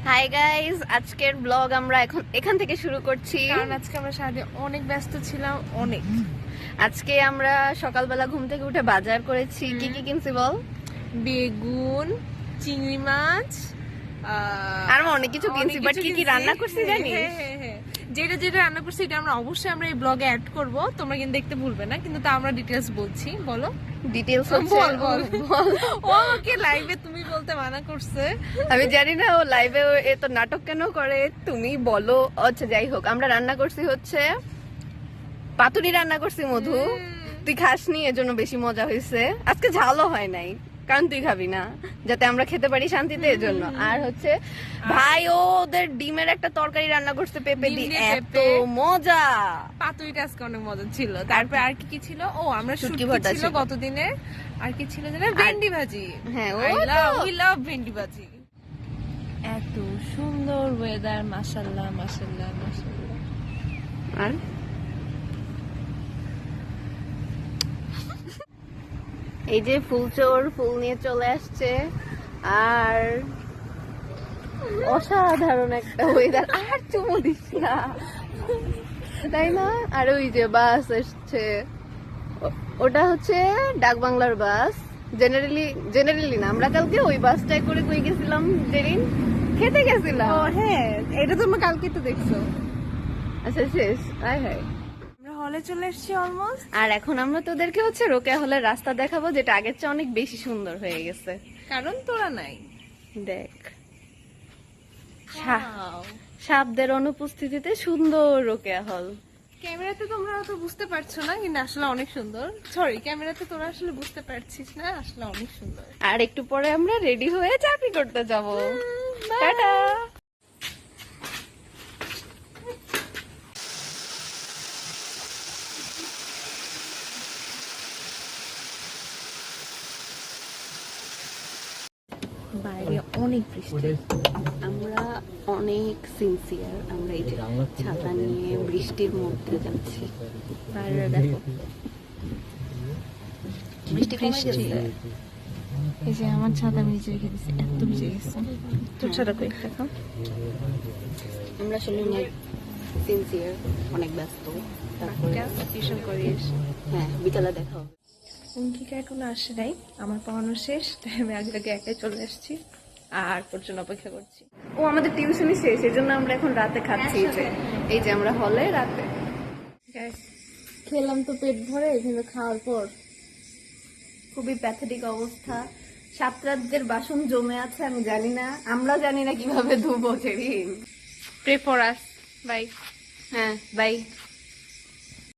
Hi guys, আজকের blog আমরা এখান থেকে শুরু করছি কারণ আজকে আমরা সারাদিন অনেক ব্যস্ত ছিলাম। আজকে আমরা সকালবেলা ঘুম থেকে উঠে বাজার করেছি। কি কি কিনছি বল? বেগুন, চিংড়ি মাছ, আর অনেক কিছু কিনছি, বাট কি কি রান্না করছি জানিস? যেটা যেটা রান্না করছি এটা আমরা অবশ্যই এই ব্লগে অ্যাড করব, তোমরা কিন্তু দেখতে ভুলবে না। কিন্তু তা আমরা ডিটেইলস বলছি। বলো ডিটেইলস। বল। ও আমাকে লাইভে তুমি বলতে মানা করছে। আমি জানি না ও লাইভে এত নাটক কেন করে, তুমি বলো। আচ্ছা যাই হোক, আমরা রান্না করছি হচ্ছে পাতুরি রান্না করছি মধু। তুই খাসনি, এজন্য বেশি মজা হয়েছে। আজকে ঝালও হয় নাই, কারণ তুই খাবি না, যাতে আমরা খেতে পারি শান্তিতে, এজন্য। আর হচ্ছে ভাই ওদের ডিমের একটা তরকারি রান্না করছে পেঁপে দিয়ে, এত মজা। পাতুরিটা আজকে অনেক মজা ছিল। তারপর আর কি কি ছিল? ও আমরা শুটকি ভর্তা ছিল গতদিনে। আর কি ছিল জানো? ভেন্ডি ভাজি। হ্যাঁ, উই লাভ ভেন্ডি ভাজি। এত সুন্দর ওয়েদার, মাশাআল্লাহ মাশাআল্লাহ মাশাআল্লাহ। আর এই যে ফুলচোর ফুল নিয়ে চলে আসছে, আর অসাধারণ একটা ওয়েদার। আর চুমু দিস না, তাই না? আর ওই যে বাস আসছে, ওটা হচ্ছে ডাক বাংলার বাস। জেনারেলি না, আমরা কালকে ওই বাসটায় করে কই গেছিলাম, যেদিন খেতে গেছিলাম। ও হ্যাঁ, এটা তো কালকে তো দেখছো। আচ্ছা শেষ, আয় হায়। হলে চলে এসেছি অলমোস্ট। আর এখন আমরা তোদেরকে হচ্ছে রোকেয়া হলের রাস্তা দেখাবো, যেটা আগের চেয়ে অনেক বেশি সুন্দর হয়ে গেছে, কারণ তোরা নাই। দেখ, সাপদের অনুপস্থিতিতে সুন্দর রোকেয়া হল। ক্যামেরাতে তোমরা তো বুঝতে পারছো না, কিন্তু আসলে অনেক সুন্দর। সরি, ক্যামেরাতে তোরা আসলে বুঝতে পারছিস না, আসলে অনেক সুন্দর। আর একটু পরে আমরা রেডি হয়ে চাকরি করতে যাব। টাটা। বাইরে অনেক বৃষ্টি, আমরা অনেক সিনসিয়ার। আমরা এই যে ছাতা নিয়ে বৃষ্টির মধ্যে যাচ্ছি। বাইরে দেখো বৃষ্টি কমে গেছে। এই যে আমার ছাতা আমি নিচে রেখে দিচ্ছি, এত ভিজে গেছে। তোর ছাতা কই দেখো। আমরা আসলে অনেক সিনসিয়ার, অনেক ব্যস্ত। তারপরে টিউশন করি এসে। হ্যাঁ, বিকালে দেখা হবে। অঙ্কিকা এখনো আসে নাই, আমার পড়ানো শেষ, তাই আমি আগে একাই চলে আসছি আর তোর জন্য অপেক্ষা করছি। ও আমাদের টিউশনই শেষ, এই জন্য আমরা এখন রাতে খাচ্ছি। এই যে আমরা হলে রাতে খেলাম তো পেট ভরে, কিন্তু খাওয়ার পর খুবই প্যাথেটিক অবস্থা। সাতরাতদের বাসন জমে আছে, আমি জানি না, আমরা জানি না কিভাবে ধুবো। সেদিন প্রে ফর আস। বাই। হ্যাঁ, বাই।